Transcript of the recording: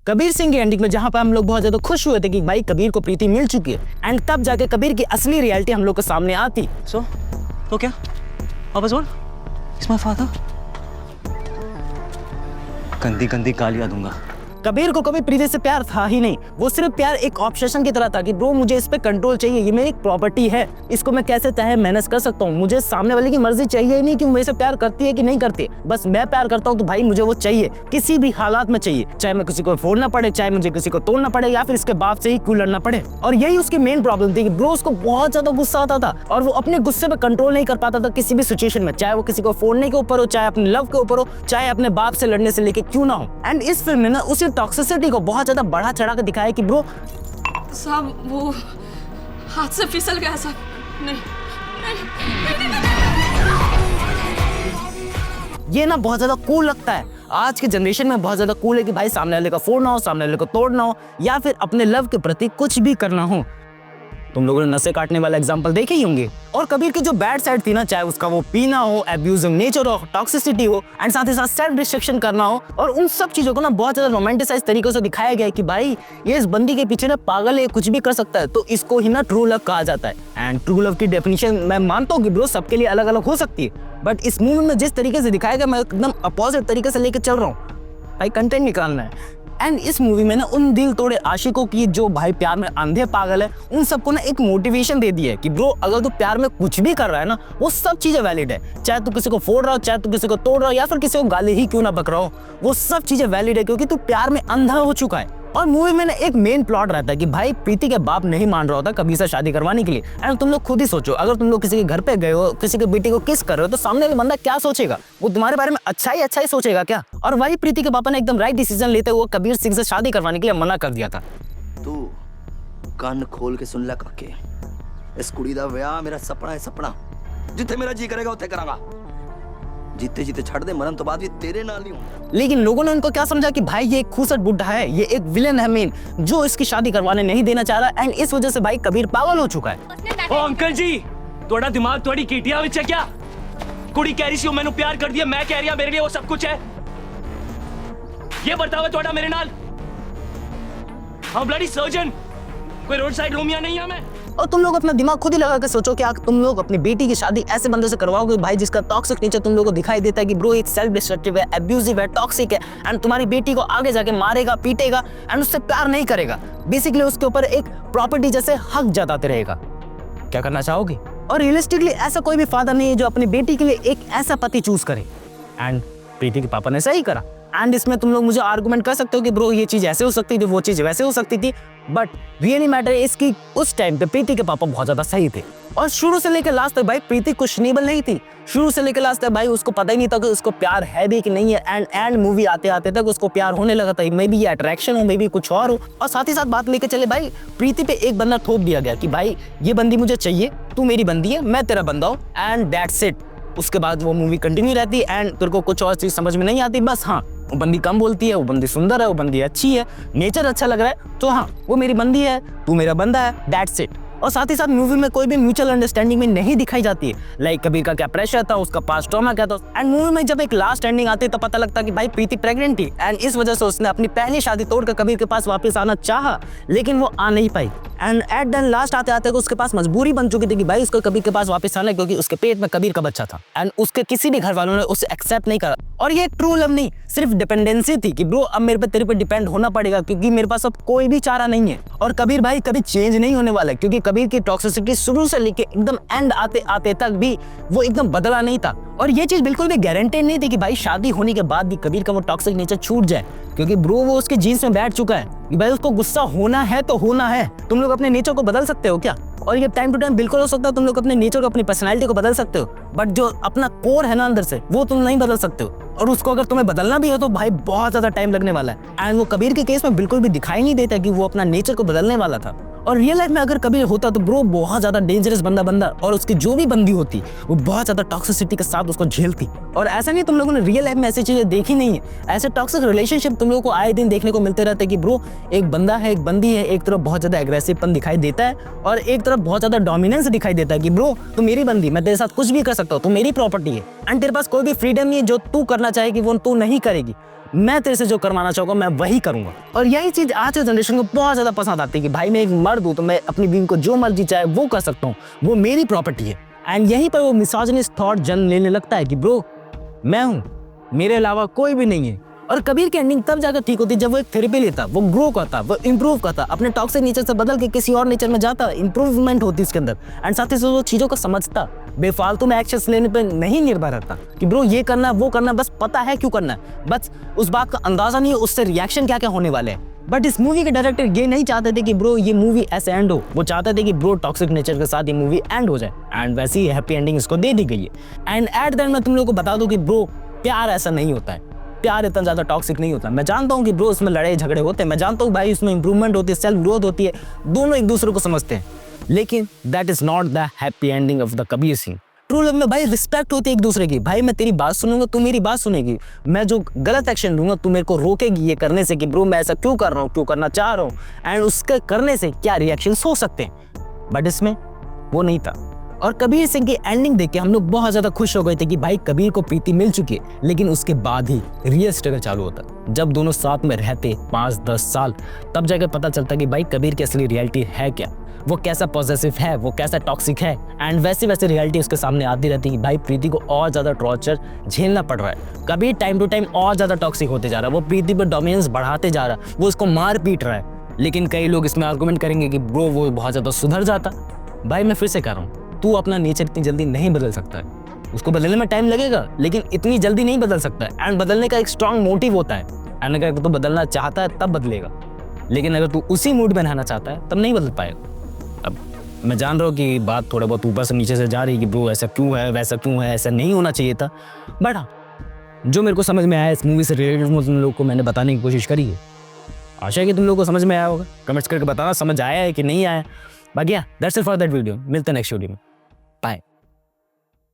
कबीर सिंह की एंडिंग में जहां पर हम लोग बहुत ज्यादा खुश हुए थे कि भाई कबीर को प्रीति मिल चुकी है, एंड तब जाके कबीर की असली रियलिटी हम लोग के सामने आती। तो क्या वापस बोल, इट्स माय फादर। गंदी गंदी गालियां दूंगा। कबीर को कभी प्रीति से प्यार था ही नहीं, वो सिर्फ प्यार एक ऑब्सेशन की तरह था कि ब्रो मुझे इस पे कंट्रोल चाहिए, ये मेरी प्रॉपर्टी है, इसको मैं कैसे चाहे मैनेज कर सकता हूँ, मुझे सामने वाले की मर्जी चाहिए ही नहीं कि मेरे से प्यार करती है कि नहीं करती, बस मैं प्यार करता हूँ तो भाई मुझे वो चाहिए, किसी भी हालात में चाहिए, चाहे मैं किसी को फोड़ना पड़े, चाहे मुझे किसी को तोड़ना पड़े, या फिर इसके बाप से ही क्यों लड़ना पड़े। और यही उसकी मेन प्रॉब्लम थी कि ब्रो उसको बहुत ज्यादा गुस्सा आता था और वो अपने गुस्से पे कंट्रोल नहीं कर पाता था किसी भी सिचुएशन में, चाहे वो किसी को फोड़ने के ऊपर हो, चाहे अपने लव के ऊपर हो, चाहे अपने बाप से लड़ने से लेके क्यों ना हो। एंड इस फिल्म में ना उसी टॉक्सिसिटी को बहुत ज्यादा बढ़ा चढ़ा के दिखाया कि ब्रो साहब वो हाथ से फिसल गया साहब, नहीं, ये ना बहुत ज्यादा कूल लगता है, आज के जनरेशन में बहुत ज्यादा कूल है कि भाई सामने वाले का फोड़ना हो, सामने वाले को तोड़ना हो, या फिर अपने लव के प्रति कुछ भी करना हो। तुम लोगों ने नशे काटने वाला एग्जांपल देखे ही होंगे। और कबीर की जो बैड साइड थी ना, चाहे उसका वो पीना हो, अब्यूजिव नेचर हो, टॉक्सिसिटी हो, एंड साथ ही साथ सेल्फ डिस्ट्रक्शन करना हो, और उन सब चीजों को ना बहुत ज्यादा रोमांटिसाइज तरीकों से दिखाया गया है कि भाई ये इस बंदी के पीछे ना पागल है, कुछ भी कर सकता है, तो इसको ही ना ट्रू लव कहा जाता है। एंड ट्रू लव की डेफिनेशन मैं मानता हूँ कि ब्रो सबके लिए अलग अलग हो सकती है, बट इस मूवी में जिस तरीके से दिखाया गया मैं एकदम अपोजिट तरीके से लेके चल रहा हूँ। भाई कंटेंट निकालना है। एंड इस मूवी में ना उन दिल तोड़े आशिकों की जो भाई प्यार में अंधे पागल है, उन सबको ना एक मोटिवेशन दे दी है कि ब्रो अगर तू प्यार में कुछ भी कर रहा है ना, वो सब चीजें वैलिड है, चाहे तू किसी को फोड़ रहा हो, चाहे तू किसी को तोड़ रहा हो, या फिर किसी को गाली ही क्यों ना बक रहा हो, वो सब चीजें वैलिड है क्योंकि तू प्यार में अंधा हो चुका है। और मूवी में ना एक मेन प्लॉट रहता है कि भाई प्रीति के बाप नहीं मान रहा होता कबीर से शादी करवाने के लिए। एंड तुम लोग खुद ही सोचो, अगर तुम लोग किसी के घर पे गए हो, किसी के बेटी को किस कर रहे हो, तो सामने वाला बंदा क्या सोचेगा? वो तुम्हारे बारे में अच्छा ही सोचेगा क्या? और वही प्रीति के पापा ने एकदम राइट डिसीजन लेते हुए कबीर सिंह से शादी करवाने के लिए मना कर दिया था। तू कान खोल के सुन ले काके, इस कुड़ी दा विआह मेरा सपना है, सपना जिथे मेरा जी करेगा उथे करांगा, जीते जीते छड़ दे, मरन तो बाद भी तेरे नाल नहीं हूं। लेकिन लोगों ने उनको क्या समझा कि भाई ये एक खूसट बुड्ढा है, ये एक विलेन है मेन, जो इसकी शादी करवाने नहीं देना चाह रहा, एंड इस वजह से भाई कबीर पागल हो चुका है। ओ अंकल जी, थोड़ा दिमाग थोड़ी कीटिया विच है क्या? कुड़ी कह रही सी मैंने प्यार कर दिया, मैं कह रही मेरे लिए वो सब कुछ है, ये बर्ताव है थोड़ा मेरे नाल? हाँ ब्लडी सर्जन, कोई रोड साइड रोमिया नहीं है मैं। और तुम लोग अपना दिमाग खुद ही लगा के सोचो कि तुम लोग अपनी बेटी की शादी ऐसे बंदे से करवाओगे भाई जिसका टॉक्सिक नेचर तुम लोगों को दिखाई देता है कि ब्रो एक सेल्फ डिस्ट्रक्टिव है, अब्यूजिव है, टॉक्सिक है, एंड तुम्हारी बेटी को आगे जाके मारेगा, पीटेगा, एंड उससे प्यार नहीं करेगा, बेसिकली उसके ऊपर एक प्रॉपर्टी जैसे हक जताते रहेगा। क्या करना चाहोगे? और रियलिस्टिकली ऐसा कोई भी फादर नहीं है जो अपनी बेटी के लिए एक ऐसा पति चूज करे, एंड प्रीति के पापा ने सही करा। एंड इसमें तुम लोग मुझे आर्गुमेंट कर सकते हो कि ब्रो ये चीज ऐसे हो सकती थी, वो चीज वैसे हो सकती थी, बट रियली मैटर इज कि उस टाइम पे प्रीति के पापा बहुत ज्यादा सही थे। और शुरू से लेकर लास्ट तक भाई प्रीति क्वेश्चनेबल नहीं थी, शुरू से लेकर लास्ट तक भाई उसको पता ही नहीं था कि उसको प्यार है भी कि नहीं है, एंड मूवी आते आते तक उसको प्यार होने लगा था, मे बी ये अट्रैक्शन हो, मे बी कुछ और हो। और साथ ही साथ बात लेके चले भाई प्रीति पे एक बंदा थोप दिया गया कि भाई ये बंदी मुझे चाहिए, तू मेरी बंदी है, मैं तेरा बंदा हूँ, एंड दैट्स इट। उसके बाद वो मूवी कंटिन्यू रहती है एंड तेरे को कुछ और चीज समझ में नहीं आती, बस हाँ वो बंदी कम बोलती है, वो बंदी सुंदर है, वो बंदी अच्छी है, नेचर अच्छा लग रहा है, तो हाँ वो मेरी बंदी है, तू मेरा बंदा है, दैट्स इट। और साथ ही साथ मूवी में कोई भी म्यूचुअल अंडरस्टैंडिंग में नहीं दिखाई जाती है, लाइक कबीर का क्या प्रेशर था, उसका पास्ट ट्रॉमा क्या था, एंड मूवी में जब एक लास्ट एंडिंग आती है तो पता लगता है कि भाई प्रीति प्रेग्नेंट थी, एंड इस वजह से उसने अपनी पहली शादी तोड़कर कबीर के पास वापस आना चाहा, लेकिन वो आ नहीं पाई, एंड एट देन लास्ट आते आते उसके पास मजबूरी बन चुकी थी कि भाई उसको कबीर के पास वापस आना है, क्योंकि उसके पेट में कबीर का बच्चा था, एंड उसके किसी भी घर वालों ने उसे एक्सेप्ट नहीं करा। और ये ट्रू लव नहीं, सिर्फ डिपेंडेंसी थी कि ब्रो अब मेरे पे तेरे पे डिपेंड होना पड़ेगा, क्योंकि मेरे पास अब कोई भी चारा नहीं है। और कबीर भाई कभी चेंज नहीं होने वाला है, क्योंकि कबीर की टॉक्सिसिटी शुरू से लेके एकदम एंड आते आते तक भी वो एकदम बदला नहीं था। और ये चीज बिल्कुल भी गारंटी नहीं थी कि भाई शादी होने के बाद भी कबीर का वो टॉक्सिक नेचर छूट जाए, क्योंकि ब्रो वो उसके जीन्स में बैठ चुका है कि भाई उसको गुस्सा होना है तो होना है। तुम लोग अपने नेचर को बदल सकते हो क्या? और ये टाइम टू टाइम बिल्कुल हो सकता है, तुम लोग अपने नेचर को, अपनी पर्सनैलिटी को बदल सकते हो, बट जो अपना कोर है ना अंदर से, वो तुम नहीं बदल सकते हो। और उसको अगर तुम्हें बदलना भी हो तो भाई बहुत ज्यादा टाइम लगने वाला है। एंड वो कबीर के केस में बिल्कुल भी दिखाई नहीं देता कि वो अपना नेचर को बदलने वाला था। और रियल लाइफ में अगर कबीर होता तो ब्रो बहुत ज्यादा डेंजरस बंदा और उसकी जो भी बंदी होती वो बहुत ज्यादा टॉक्सिसिटी के साथ उसको झेलती। और ऐसा नहीं तुम लोगों ने रियल लाइफ में ऐसी चीजें देखी नहीं है, ऐसे टॉक्सिक रिलेशनशिप तुम लोगों को आए दिन देखने को मिलते रहते हैं कि ब्रो एक बंदा है, एक बंदी है, एक तरफ बहुत ज्यादा एग्रेसिवपन दिखाई देता है और एक तरफ बहुत ज्यादा डोमिनेंस दिखाई देता है कि ब्रो तू मेरी बंदी, मैं तेरे साथ कुछ भी कर सकता हूँ, तू मेरी प्रॉपर्टी है, एंड तेरे पास कोई भी फ्रीडम नहीं है, जो तू करना चाहेगी वो तू नहीं करेगी। मैं तेरे से जो करवाना चाहूँगा मैं वही करूँगा। और यही चीज़ आज के जनरेशन को बहुत ज़्यादा पसंद आती है कि भाई मैं एक मर्द हूँ तो मैं अपनी बीवी को जो मर्जी चाहे वो कर सकता हूँ, वो मेरी प्रॉपर्टी है। एंड यहीं पर वो मिसोजिनिस्ट थॉट जन्म लेने लगता है कि ब्रो मैं हूँ, मेरे अलावा कोई भी नहीं है। और कबीर की एंडिंग तब जाकर ठीक होती जब वो एक थेरेपी लेता, वो ग्रो करता, वो इंप्रूव करता, अपने टॉक्सिक नेचर से बदल के किसी और नेचर में जाता, इंप्रूवमेंट होती इसके अंदर। एंड साथ ही साथ वो चीज़ों को समझता, बेफालतू में एक्शंस लेने पे नहीं निर्भर रहता कि ब्रो ये करना वो करना, बस पता है क्यों करना है, बस उस बात का अंदाजा नहीं है उससे रिएक्शन क्या क्या होने वाले हैं। बट इस मूवी के डायरेक्टर ये नहीं चाहते थे कि ब्रो ये मूवी ऐसे एंड हो, वो चाहते थे कि ब्रो टॉक्सिक नेचर के साथ ये मूवी एंड हो जाए। एंड वैसे ही हैप्पी एंडिंग इसको दे दी गई है। एंड एट द एंड मैं तुम लोगों को बता दूं कि ब्रो प्यार ऐसा नहीं होता है, प्यार इतना ज़्यादा टॉक्सिक नहीं होता। मैं जानता हूँ कि ब्रो इसमें लड़ाई झगड़े होते हैं, मैं जानता हूँ भाई इसमें इंप्रूवमेंट होती है, सेल्फ ग्रोथ होती है, दोनों एक दूसरे को समझते हैं, लेकिन that is not the happy ending of the Kabir Singh. True love में भाई रिस्पेक्ट होती है एक दूसरे की, भाई मैं तेरी बात सुनूंगा, तू मेरी बात सुनेगी, मैं जो गलत एक्शन लूंगा तू मेरे को रोकेगी ये करने से कि ब्रो मैं ऐसा क्यों कर रहा हूँ, क्यों करना चाह रहा हूँ, एंड उसके करने से क्या रिएक्शंस हो सकते हैं। बट इसमें वो नहीं था। और कबीर सिंह की एंडिंग देख के हम लोग बहुत ज़्यादा खुश हो गए थे कि भाई कबीर को प्रीति मिल चुकी है, लेकिन उसके बाद ही रियल स्ट्रगल चालू होता। जब दोनों साथ में रहते 5-10 साल, तब जाकर पता चलता कि भाई कबीर की असली रियलिटी है क्या, वो कैसा पॉसेसिव है, वो कैसा टॉक्सिक है। एंड वैसे वैसे रियलिटी उसके सामने आती रहती है कि भाई प्रीति को और ज़्यादा टॉर्चर झेलना पड़ रहा है, कबीर टाइम टू टाइम और ज़्यादा टॉक्सिक होते जा रहा है, वो प्रीति पर डोमिनेंस बढ़ाते जा रहा है, वो उसको मार पीट रहा है। लेकिन कई लोग इसमें आर्गूमेंट करेंगे कि ब्रो वो बहुत ज़्यादा सुधर जाता। भाई मैं फिर से कह रहा हूँ, तू अपना नेचर इतनी जल्दी नहीं बदल सकता है, उसको बदलने में टाइम लगेगा, लेकिन इतनी जल्दी नहीं बदल सकता है। एंड बदलने का एक स्ट्रॉन्ग मोटिव होता है, एंड अगर तू बदलना चाहता है तब बदलेगा, लेकिन अगर तू उसी मूड में रहना चाहता है तब नहीं बदल पाएगा। अब मैं जान रहा हूँ कि बात थोड़ा बहुत ऊपर से नीचे से जा रही है कि ब्रो ऐसा क्यों है, वैसा क्यों है, ऐसा नहीं होना चाहिए था, बट हाँ जो मेरे को समझ में आया इस मूवी से रिलेटेड तुम लोग को मैंने बताने की कोशिश करी है। आशा है कि तुम लोग को समझ में आया होगा, कमेंट्स करके बताना समझ आया है कि नहीं आया। बाकी that's it for that video, मिलते हैं नेक्स्ट वीडियो में, बाय।